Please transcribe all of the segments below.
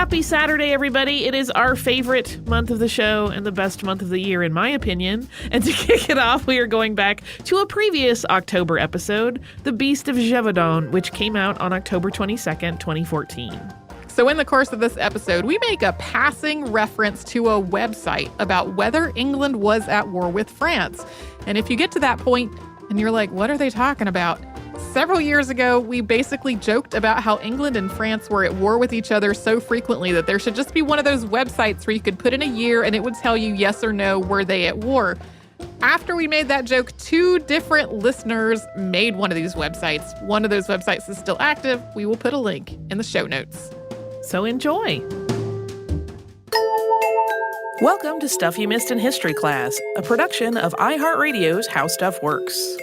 Happy Saturday, everybody. It is our favorite month of the show and the best month of the year, in my opinion. And to kick it off, we are going back to a previous October episode, The Beast of Gevaudan, which came out on October 22nd, 2014. So in the course of this episode, we make a passing reference to a website about whether England was at war with France. And if you get to that point and you're like, what are they talking about? Several years ago, we basically joked about how England and France were at war with each other so frequently that there should just be one of those websites where you could put in a year and it would tell you yes or no, were they at war? After we made that joke, 2 different listeners made one of these websites. One of those websites is still active. We will put a link in the show notes. So enjoy. Welcome to Stuff You Missed in History Class, a production of iHeartRadio's How Stuff Works.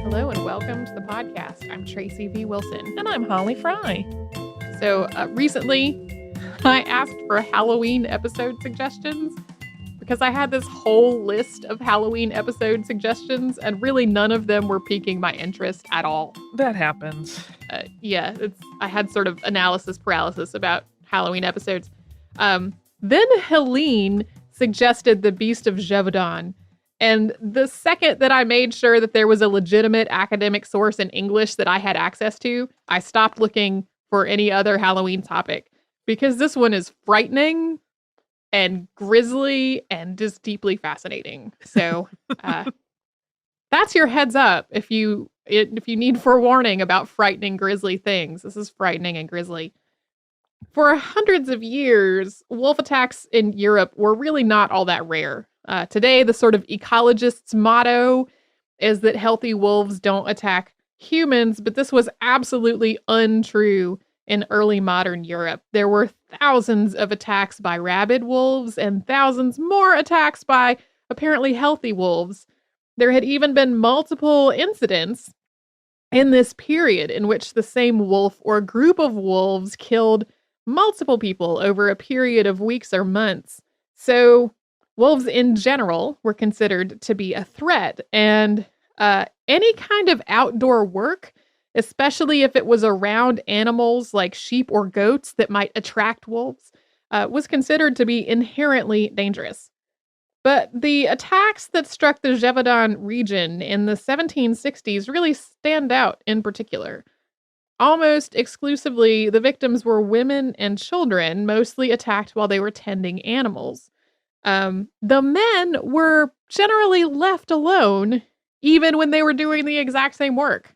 Hello and welcome to the podcast. I'm Tracy V. Wilson. And I'm Holly Fry. So recently, I asked for Halloween episode suggestions because I had this whole list of Halloween episode suggestions and really none of them were piquing my interest at all. That happens. I had sort of analysis paralysis about Halloween episodes. Then Helene suggested The Beast of Gevaudan. And the second that I made sure that there was a legitimate academic source in English that I had access to, I stopped looking for any other Halloween topic because this one is frightening and grisly and just deeply fascinating. So that's your heads up if you need forewarning about frightening, grisly things. This is frightening and grisly. For hundreds of years, wolf attacks in Europe were really not all that rare. Today, the sort of ecologist's motto is that healthy wolves don't attack humans, but this was absolutely untrue in early modern Europe. There were thousands of attacks by rabid wolves and thousands more attacks by apparently healthy wolves. There had even been multiple incidents in this period in which the same wolf or group of wolves killed multiple people over a period of weeks or months. So wolves in general were considered to be a threat, and any kind of outdoor work, especially if it was around animals like sheep or goats that might attract wolves, was considered to be inherently dangerous. But the attacks that struck the Gevaudan region in the 1760s really stand out in particular. Almost exclusively, the victims were women and children, mostly attacked while they were tending animals. The men were generally left alone, even when they were doing the exact same work.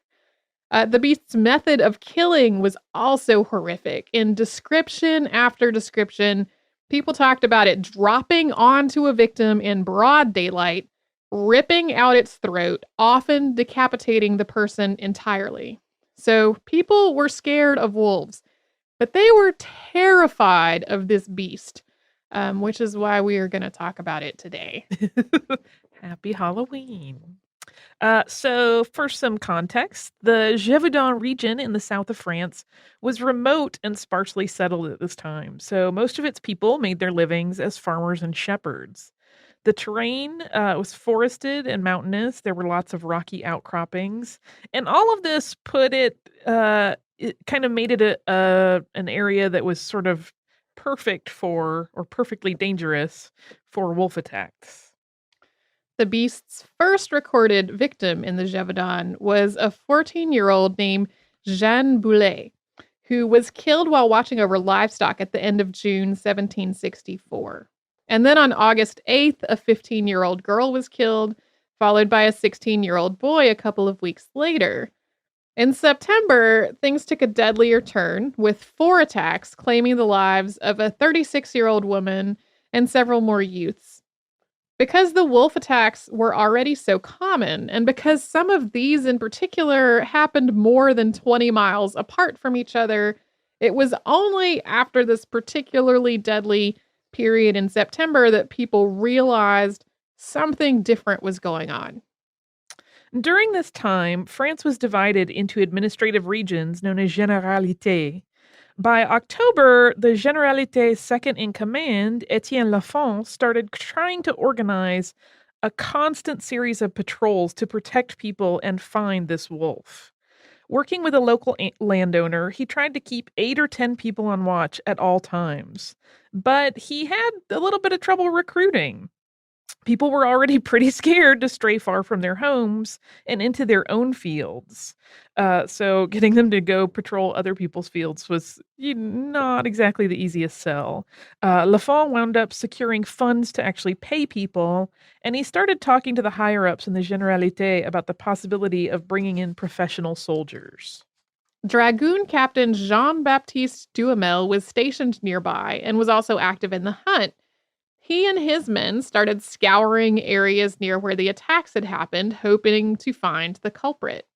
The beast's method of killing was also horrific. In description after description, people talked about it dropping onto a victim in broad daylight, ripping out its throat, often decapitating the person entirely. So people were scared of wolves, but they were terrified of this beast. Which is why we are going to talk about it today. Happy Halloween. So for some context, the Gevaudan region in the south of France was remote and sparsely settled at this time. So most of its people made their livings as farmers and shepherds. The terrain was forested and mountainous. There were lots of rocky outcroppings. And all of this it kind of made it an area that was sort of perfect for, or perfectly dangerous for, wolf attacks. The beast's first recorded victim in the Gevaudan was a 14-year-old named Jeanne Boulet, who was killed while watching over livestock at the end of June 1764. And then on August 8th, a 15-year-old girl was killed, followed by a 16-year-old boy a couple of weeks later. In September, things took a deadlier turn, with 4 attacks claiming the lives of a 36-year-old woman and several more youths. Because the wolf attacks were already so common, and because some of these in particular happened more than 20 miles apart from each other, it was only after this particularly deadly period in September that people realized something different was going on. During this time, France was divided into administrative regions known as généralités. By October, the Généralité's second-in-command, Étienne Lafont, started trying to organize a constant series of patrols to protect people and find this wolf. Working with a local landowner, he tried to keep 8 or 10 people on watch at all times. But he had a little bit of trouble recruiting. People were already pretty scared to stray far from their homes and into their own fields. So getting them to go patrol other people's fields was not exactly the easiest sell. Lafont wound up securing funds to actually pay people, and he started talking to the higher ups in the Generalité about the possibility of bringing in professional soldiers. Dragoon Captain Jean-Baptiste Duhamel was stationed nearby and was also active in the hunt. He and his men started scouring areas near where the attacks had happened, hoping to find the culprit.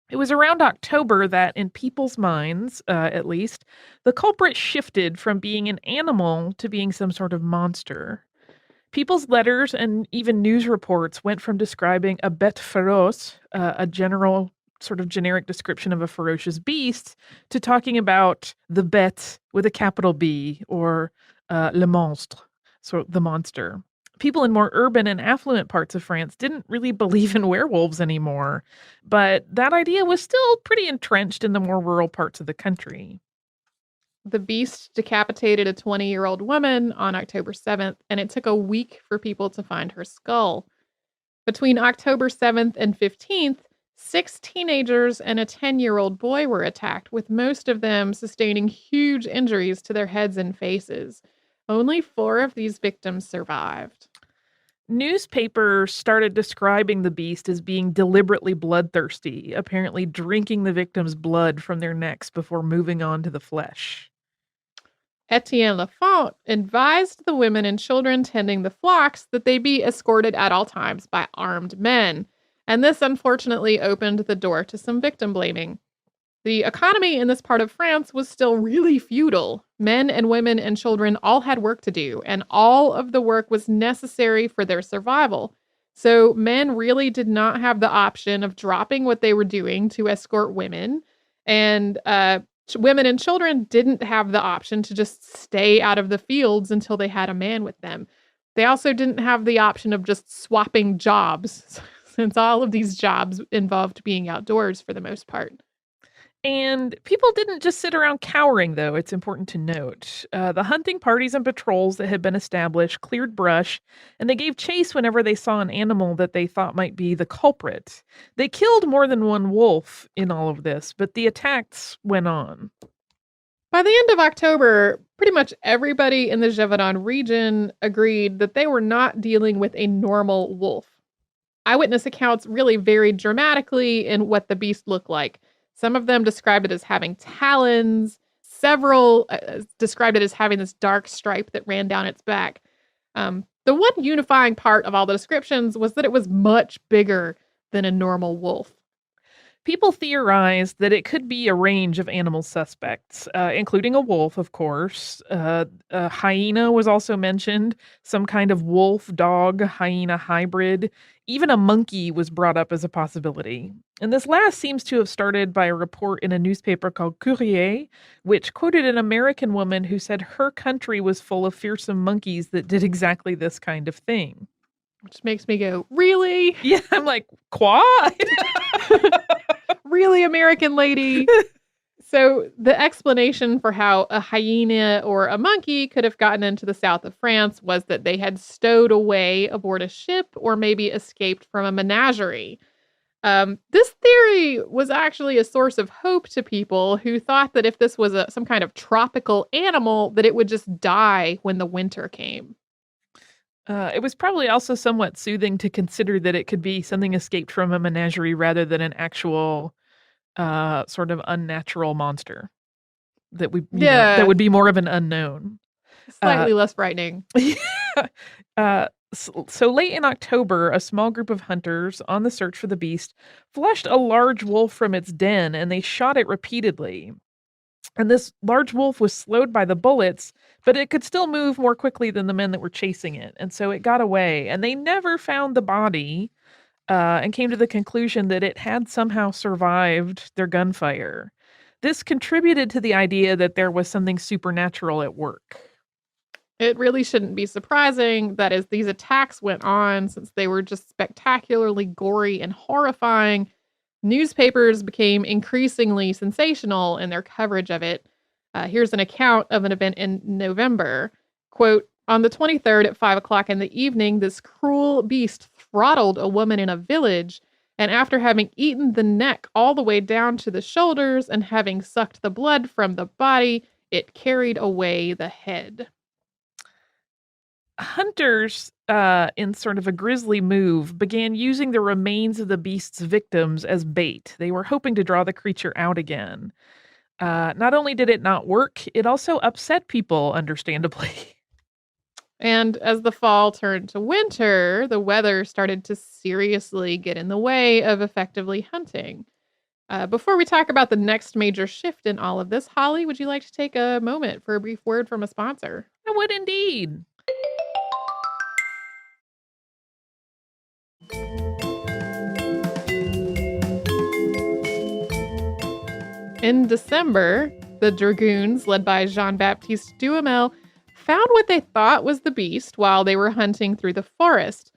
It was around October that, in people's minds, at least, the culprit shifted from being an animal to being some sort of monster. People's letters and even news reports went from describing a bête féroce, a general sort of generic description of a ferocious beast, to talking about the bête with a capital B, or le monstre, so the monster. People in more urban and affluent parts of France didn't really believe in werewolves anymore, but that idea was still pretty entrenched in the more rural parts of the country. The beast decapitated a 20-year-old woman on October 7th, and it took a week for people to find her skull. Between October 7th and 15th, 6 teenagers and a 10-year-old boy were attacked, with most of them sustaining huge injuries to their heads and faces. Only 4 of these victims survived. Newspapers started describing the beast as being deliberately bloodthirsty, apparently drinking the victims' blood from their necks before moving on to the flesh. Etienne Lafont advised the women and children tending the flocks that they be escorted at all times by armed men, and this unfortunately opened the door to some victim blaming. The economy in this part of France was still really feudal. Men and women and children all had work to do, and all of the work was necessary for their survival. So men really did not have the option of dropping what they were doing to escort women, and women and children didn't have the option to just stay out of the fields until they had a man with them. They also didn't have the option of just swapping jobs, since all of these jobs involved being outdoors for the most part. And people didn't just sit around cowering, though, it's important to note. The hunting parties and patrols that had been established cleared brush, and they gave chase whenever they saw an animal that they thought might be the culprit. They killed more than one wolf in all of this, but the attacks went on. By the end of October, pretty much everybody in the Gevaudan region agreed that they were not dealing with a normal wolf. Eyewitness accounts really varied dramatically in what the beast looked like. Some of them described it as having talons. Several described it as having this dark stripe that ran down its back. The one unifying part of all the descriptions was that it was much bigger than a normal wolf. People theorized that it could be a range of animal suspects, including a wolf, of course. A hyena was also mentioned, some kind of wolf-dog hyena hybrid. Even a monkey was brought up as a possibility. And this last seems to have started by a report in a newspaper called Courrier, which quoted an American woman who said her country was full of fearsome monkeys that did exactly this kind of thing. Which makes me go, really? Yeah, I'm like, quoi? Really, American lady? So the explanation for how a hyena or a monkey could have gotten into the south of France was that they had stowed away aboard a ship or maybe escaped from a menagerie. This theory was actually a source of hope to people who thought that if this was some kind of tropical animal, that it would just die when the winter came. It was probably also somewhat soothing to consider that it could be something escaped from a menagerie rather than an actual sort of unnatural monster that that would be more of an unknown. Slightly less frightening. So late in October, a small group of hunters on the search for the beast flushed a large wolf from its den, and they shot it repeatedly. And this large wolf was slowed by the bullets, but it could still move more quickly than the men that were chasing it. And so it got away, and they never found the body and came to the conclusion that it had somehow survived their gunfire. This contributed to the idea that there was something supernatural at work. It really shouldn't be surprising that as these attacks went on, since they were just spectacularly gory and horrifying, Newspapers became increasingly sensational in their coverage of it. Here's an account of an event in November. Quote, on the 23rd at 5 o'clock in the evening, this cruel beast throttled a woman in a village, and after having eaten the neck all the way down to the shoulders and having sucked the blood from the body, it carried away the head. Hunters, in sort of a grisly move, began using the remains of the beast's victims as bait. They were hoping to draw the creature out again. Not only did it not work, it also upset people, understandably. And as the fall turned to winter, the weather started to seriously get in the way of effectively hunting. Before we talk about the next major shift in all of this, Holly, would you like to take a moment for a brief word from a sponsor? I would indeed. In December, the dragoons, led by Jean-Baptiste Duhamel, found what they thought was the beast while they were hunting through the forest.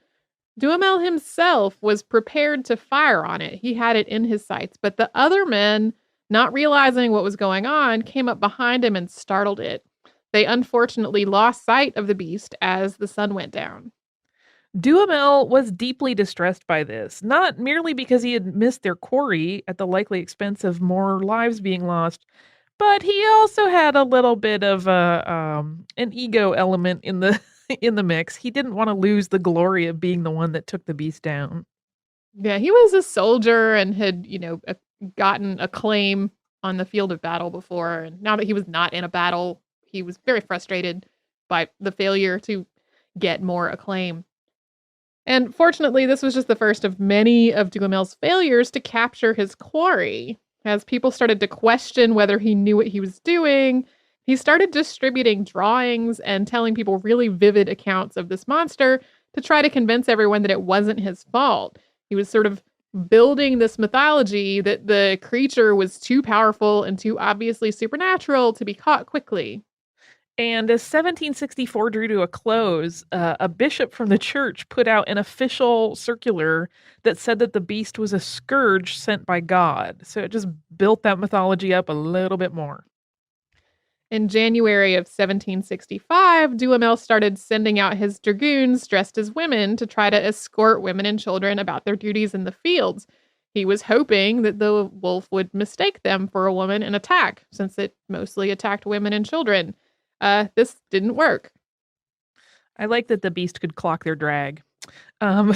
Duhamel himself was prepared to fire on it. He had it in his sights, but the other men, not realizing what was going on, came up behind him and startled it. They unfortunately lost sight of the beast as the sun went down. Duhamel was deeply distressed by this, not merely because he had missed their quarry at the likely expense of more lives being lost, but he also had a little bit of an ego element in the in the mix. He didn't want to lose the glory of being the one that took the beast down. Yeah, he was a soldier and had, gotten acclaim on the field of battle before. And now that he was not in a battle, he was very frustrated by the failure to get more acclaim. And fortunately, this was just the first of many of Duhamel's failures to capture his quarry. As people started to question whether he knew what he was doing, he started distributing drawings and telling people really vivid accounts of this monster to try to convince everyone that it wasn't his fault. He was sort of building this mythology that the creature was too powerful and too obviously supernatural to be caught quickly. And as 1764 drew to a close, a bishop from the church put out an official circular that said that the beast was a scourge sent by God. So it just built that mythology up a little bit more. In January of 1765, Duhamel started sending out his dragoons dressed as women to try to escort women and children about their duties in the fields. He was hoping that the wolf would mistake them for a woman and attack, since it mostly attacked women and children. This didn't work. I like that the beast could clock their drag. On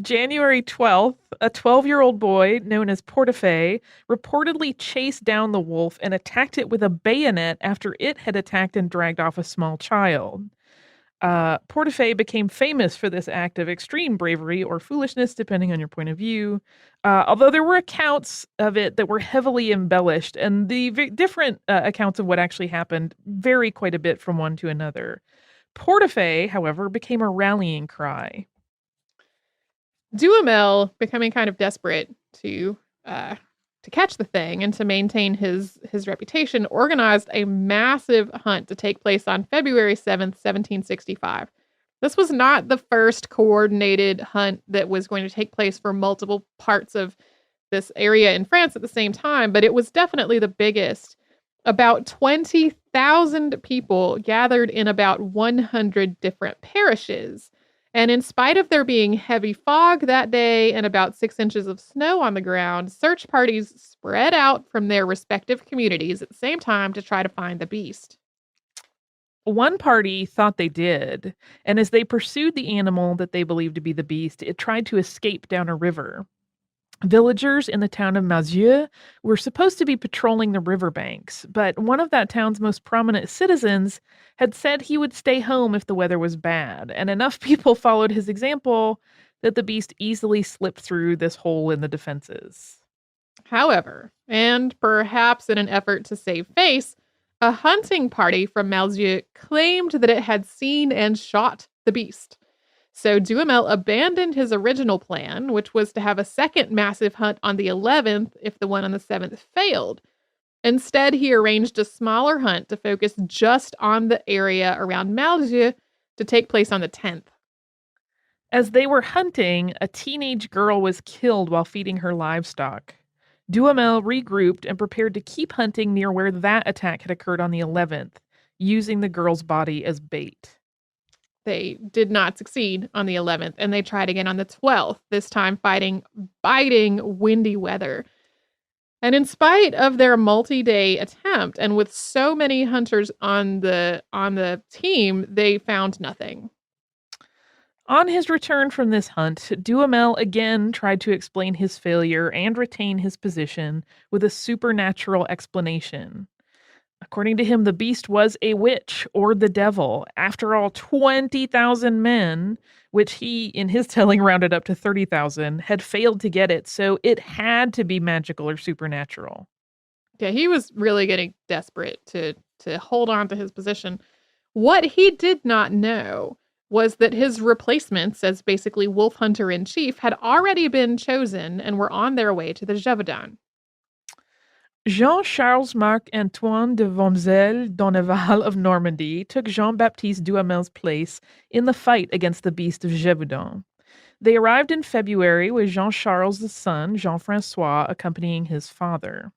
January 12th, a 12-year-old boy known as Portefeuille reportedly chased down the wolf and attacked it with a bayonet after it had attacked and dragged off a small child. Portefeuille became famous for this act of extreme bravery or foolishness, depending on your point of view, although there were accounts of it that were heavily embellished, and the different accounts of what actually happened vary quite a bit from one to another. Portefeuille, however, became a rallying cry. Duhamel, becoming kind of desperate to catch the thing and to maintain his reputation, organized a massive hunt to take place on February 7th, 1765. This was not the first coordinated hunt that was going to take place for multiple parts of this area in France at the same time, but it was definitely the biggest. About 20,000 people gathered in about 100 different parishes. And in spite of there being heavy fog that day and about 6 inches of snow on the ground, search parties spread out from their respective communities at the same time to try to find the beast. One party thought they did, and as they pursued the animal that they believed to be the beast, it tried to escape down a river. Villagers in the town of Malzieu were supposed to be patrolling the riverbanks, but one of that town's most prominent citizens had said he would stay home if the weather was bad, and enough people followed his example that the beast easily slipped through this hole in the defenses. However, and perhaps in an effort to save face, a hunting party from Malzieu claimed that it had seen and shot the beast. So Duhamel abandoned his original plan, which was to have a second massive hunt on the 11th if the one on the 7th failed. Instead, he arranged a smaller hunt to focus just on the area around Malzieu to take place on the 10th. As they were hunting, a teenage girl was killed while feeding her livestock. Duhamel regrouped and prepared to keep hunting near where that attack had occurred on the 11th, using the girl's body as bait. They did not succeed on the 11th, and they tried again on the 12th, this time fighting biting windy weather. And in spite of their multi-day attempt, and with so many hunters on the team, they found nothing. On his return from this hunt, Duhamel again tried to explain his failure and retain his position with a supernatural explanation. According to him, the beast was a witch or the devil. After all, 20,000 men, which he, in his telling, rounded up to 30,000, had failed to get it, so it had to be magical or supernatural. Yeah, he was really getting desperate to hold on to his position. What he did not know was that his replacements as basically wolf hunter in chief had already been chosen and were on their way to the Gevaudan. Jean-Charles Marc-Antoine de Wamsel d'Onneval of Normandy took Jean-Baptiste Duhamel's place in the fight against the beast of Gevaudan. They arrived in February with Jean-Charles' son, Jean-François, accompanying his father.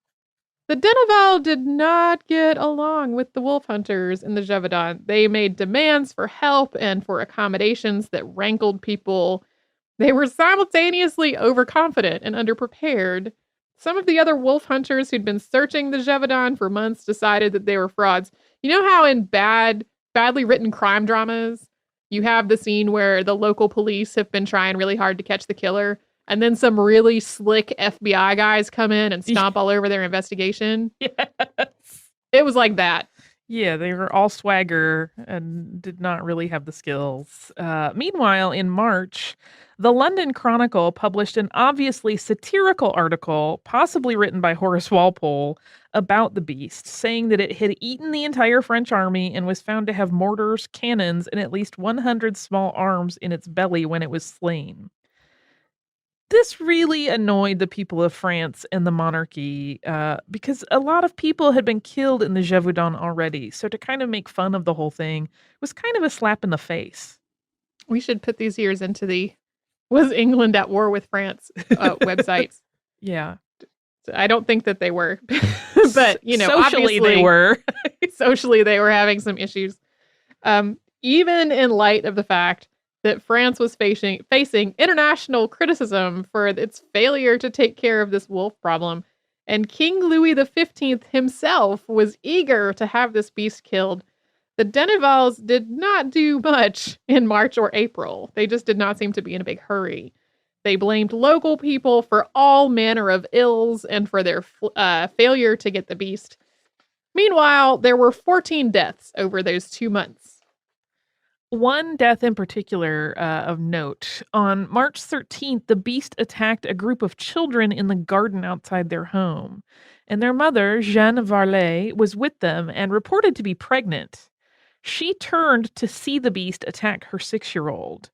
The Denneval did not get along with the wolf hunters in the Gevaudan. They made demands for help and for accommodations that rankled people. They were simultaneously overconfident and underprepared. Some of the other wolf hunters who'd been searching the Gevaudan for months decided that they were frauds. You know how in badly written crime dramas, you have the scene where the local police have been trying really hard to catch the killer, and then some really slick FBI guys come in and stomp all over their investigation? Yes. It was like that. Yeah, they were all swagger and did not really have the skills. Meanwhile, in March, the London Chronicle published an obviously satirical article, possibly written by Horace Walpole, about the beast, saying that it had eaten the entire French army and was found to have mortars, cannons, and at least 100 small arms in its belly when it was slain. This really annoyed the people of France and the monarchy because a lot of people had been killed in the Gevaudan already. So to kind of make fun of the whole thing was kind of a slap in the face. We should put these years into the Was England at War with France websites. Yeah. I don't think that they were. But, socially they were. Socially, they were having some issues. Even in light of the fact that France was facing international criticism for its failure to take care of this wolf problem. And King Louis XV himself was eager to have this beast killed. The Dennevals did not do much in March or April. They just did not seem to be in a big hurry. They blamed local people for all manner of ills and for their failure to get the beast. Meanwhile, there were 14 deaths over those 2 months. One death in particular of note. On March 13th, the beast attacked a group of children in the garden outside their home. And their mother, Jeanne Varlet, was with them and reported to be pregnant. She turned to see the beast attack her 6-year-old.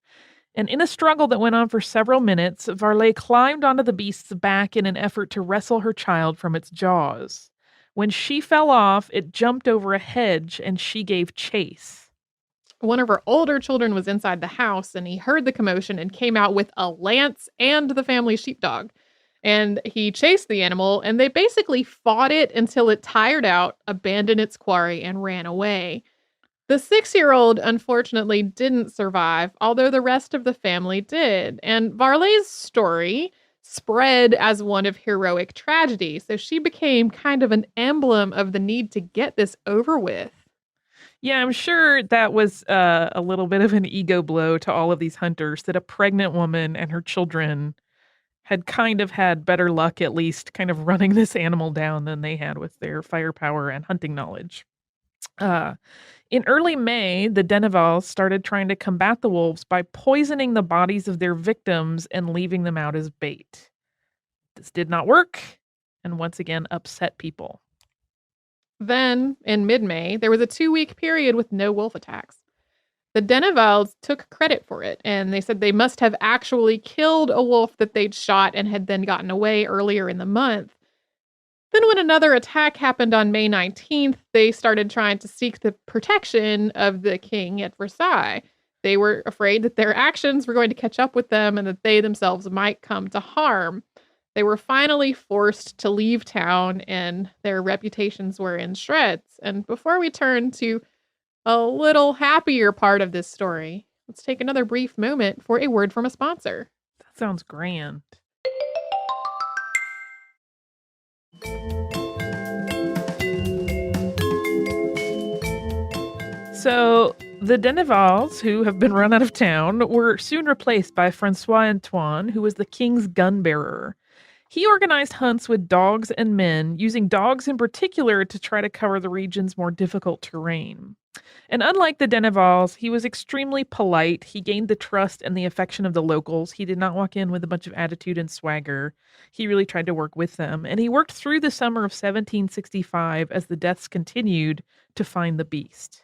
And in a struggle that went on for several minutes, Varlet climbed onto the beast's back in an effort to wrestle her child from its jaws. When she fell off, it jumped over a hedge and she gave chase. One of her older children was inside the house, and he heard the commotion and came out with a lance and the family sheepdog. And he chased the animal, and they basically fought it until it tired out, abandoned its quarry, and ran away. The 6-year-old, unfortunately, didn't survive, although the rest of the family did. And Varlet's story spread as one of heroic tragedy, so she became kind of an emblem of the need to get this over with. Yeah, I'm sure that was a little bit of an ego blow to all of these hunters that a pregnant woman and her children had kind of had better luck, at least, kind of running this animal down than they had with their firepower and hunting knowledge. In early May, the Dennevals started trying to combat the wolves by poisoning the bodies of their victims and leaving them out as bait. This did not work, and once again upset people. Then, in mid-May, there was a 2-week period with no wolf attacks. The Dennevals took credit for it, and they said they must have actually killed a wolf that they'd shot and had then gotten away earlier in the month. Then when another attack happened on May 19th, they started trying to seek the protection of the king at Versailles. They were afraid that their actions were going to catch up with them and that they themselves might come to harm. They were finally forced to leave town and their reputations were in shreds. And before we turn to a little happier part of this story, let's take another brief moment for a word from a sponsor. That sounds grand. So, the Denevals, who have been run out of town, were soon replaced by Francois Antoine, who was the king's gun bearer. He organized hunts with dogs and men, using dogs in particular to try to cover the region's more difficult terrain. And unlike the Denevals, he was extremely polite. He gained the trust and the affection of the locals. He did not walk in with a bunch of attitude and swagger. He really tried to work with them. And he worked through the summer of 1765 as the deaths continued to find the beast.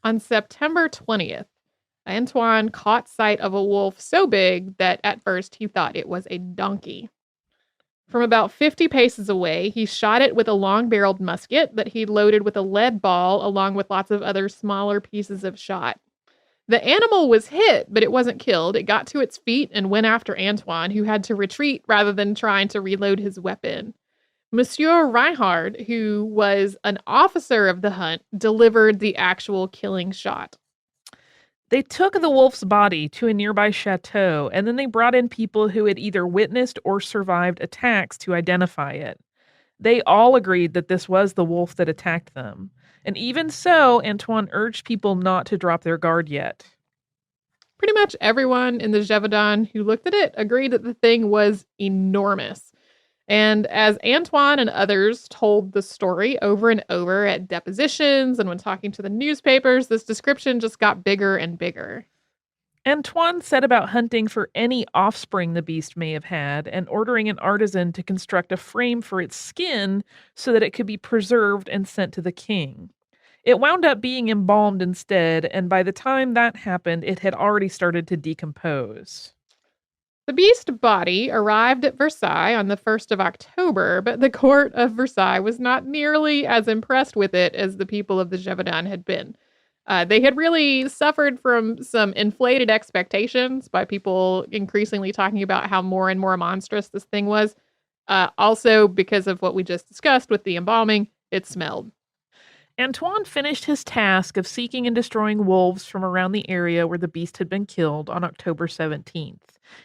On September 20th, Antoine caught sight of a wolf so big that at first he thought it was a donkey. From about 50 paces away, he shot it with a long-barreled musket that he'd loaded with a lead ball along with lots of other smaller pieces of shot. The animal was hit, but it wasn't killed. It got to its feet and went after Antoine, who had to retreat rather than trying to reload his weapon. Monsieur Reinhard, who was an officer of the hunt, delivered the actual killing shot. They took the wolf's body to a nearby chateau, and then they brought in people who had either witnessed or survived attacks to identify it. They all agreed that this was the wolf that attacked them. And even so, Antoine urged people not to drop their guard yet. Pretty much everyone in the Gevaudan who looked at it agreed that the thing was enormous. And as Antoine and others told the story over and over at depositions and when talking to the newspapers, this description just got bigger and bigger. Antoine set about hunting for any offspring the beast may have had and ordering an artisan to construct a frame for its skin so that it could be preserved and sent to the king. It wound up being embalmed instead, and by the time that happened, it had already started to decompose. The beast body arrived at Versailles on the 1st of October, but the court of Versailles was not nearly as impressed with it as the people of the Gevaudan had been. They had really suffered from some inflated expectations by people increasingly talking about how more and more monstrous this thing was. Also, because of what we just discussed with the embalming, it smelled. Antoine finished his task of seeking and destroying wolves from around the area where the beast had been killed on October 17th.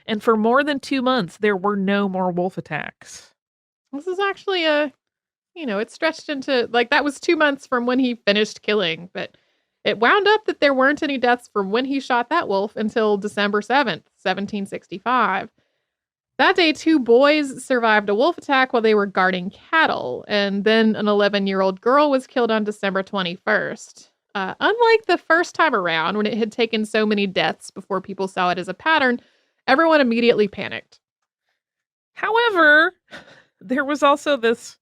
And for more than 2 months, there were no more wolf attacks. This is actually it stretched into, that was 2 months from when he finished killing, but it wound up that there weren't any deaths from when he shot that wolf until December 7th, 1765. That day, 2 boys survived a wolf attack while they were guarding cattle, and then an 11-year-old girl was killed on December 21st. Unlike the first time around, when it had taken so many deaths before people saw it as a pattern, everyone immediately panicked. However, there was also this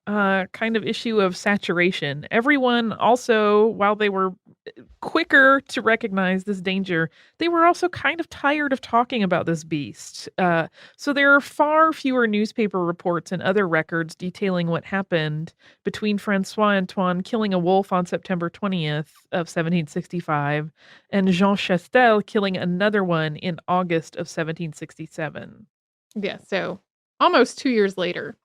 kind of issue of saturation. Everyone also, while they were quicker to recognize this danger, they were also kind of tired of talking about this beast. So there are far fewer newspaper reports and other records detailing what happened between Francois Antoine killing a wolf on September 20th of 1765 and Jean Chastel killing another one in August of 1767. Yeah, so almost 2 years later.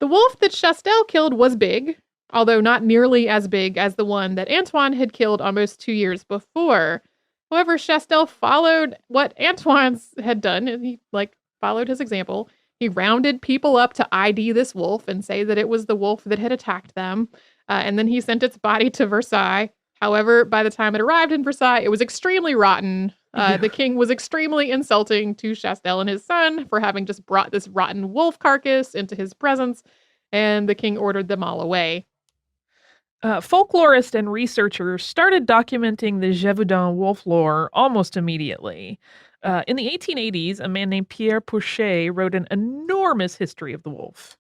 The wolf that Chastel killed was big, although not nearly as big as the one that Antoine had killed almost 2 years before. However, Chastel followed what Antoine's had done, and he, followed his example. He rounded people up to ID this wolf and say that it was the wolf that had attacked them, and then he sent its body to Versailles. However, by the time it arrived in Versailles, it was extremely rotten. The king was extremely insulting to Chastel and his son for having just brought this rotten wolf carcass into his presence, and the king ordered them all away. Folklorists and researchers started documenting the Gevaudan wolf lore almost immediately. In the 1880s, a man named Pierre Pouchet wrote an enormous history of the wolf.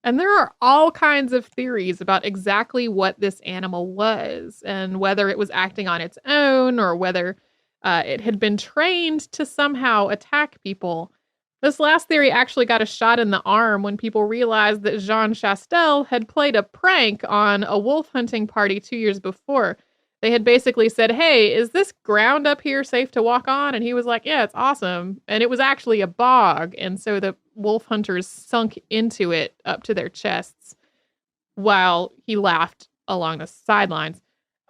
And there are all kinds of theories about exactly what this animal was, and whether it was acting on its own or whether it had been trained to somehow attack people. This last theory actually got a shot in the arm when people realized that Jean Chastel had played a prank on a wolf hunting party 2 years before. they had basically said, hey, is this ground up here safe to walk on? And he was like, yeah, it's awesome. And it was actually a bog. And so the wolf hunters sunk into it up to their chests while he laughed along the sidelines.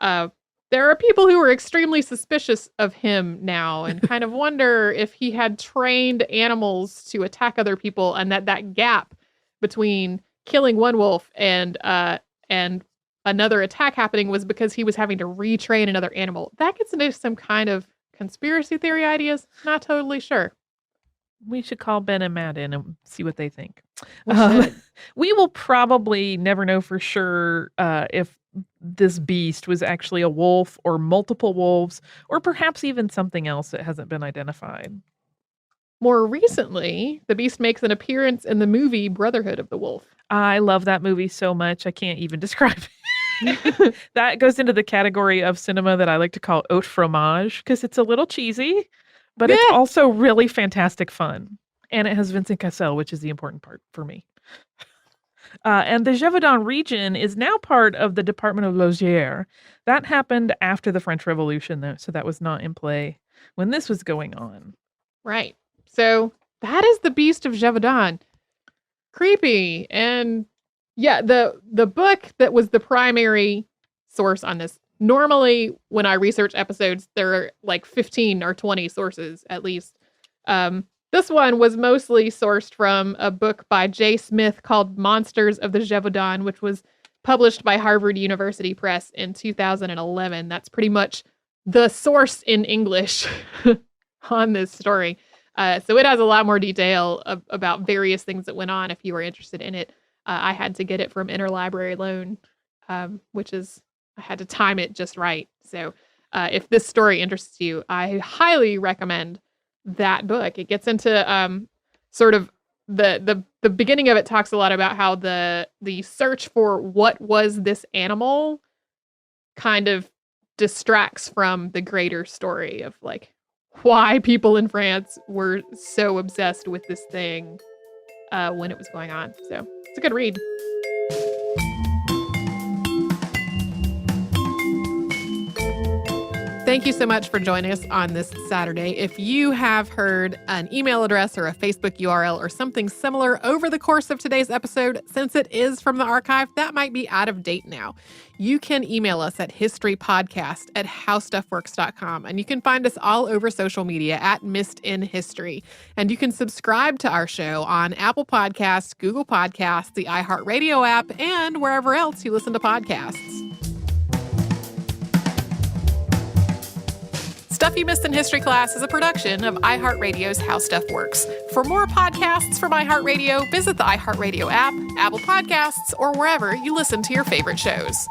There are people who are extremely suspicious of him now and kind of wonder if he had trained animals to attack other people, and that gap between killing one wolf and another attack happening was because he was having to retrain another animal. That gets into some kind of conspiracy theory ideas. Not totally sure. We should call Ben and Matt in and see what they think. We We will probably never know for sure if this beast was actually a wolf or multiple wolves, or perhaps even something else that hasn't been identified. More recently, the beast makes an appearance in the movie Brotherhood of the Wolf. I love that movie so much, I can't even describe it. That goes into the category of cinema that I like to call haute fromage, because it's a little cheesy, but it's also really fantastic fun. And it has Vincent Cassel, which is the important part for me. And the Gevaudan region is now part of the Department of Lozère. That happened after the French Revolution, though, so that was not in play when this was going on. Right. So that is the Beast of Gevaudan. Creepy. And yeah, the book that was the primary source on this. Normally, when I research episodes, there are like 15 or 20 sources at least. This one was mostly sourced from a book by J. Smith called Monsters of the Gevaudan, which was published by Harvard University Press in 2011. That's pretty much the source in English on this story. So it has a lot more detail about various things that went on if you were interested in it. I had to get it from interlibrary loan, which is, I had to time it just right. So if this story interests you, I highly recommend that book. It gets into sort of the beginning of it talks a lot about how the search for what was this animal kind of distracts from the greater story of like why people in France were so obsessed with this thing when it was going on. So it's a good read. Thank you so much for joining us on this Saturday. If you have heard an email address or a Facebook URL or something similar over the course of today's episode, since it is from the archive, that might be out of date now. You can email us at historypodcast@howstuffworks.com, and you can find us all over social media at Missed in History. And you can subscribe to our show on Apple Podcasts, Google Podcasts, the iHeartRadio app, and wherever else you listen to podcasts. Stuff You Missed in History Class is a production of iHeartRadio's How Stuff Works. For more podcasts from iHeartRadio, visit the iHeartRadio app, Apple Podcasts, or wherever you listen to your favorite shows.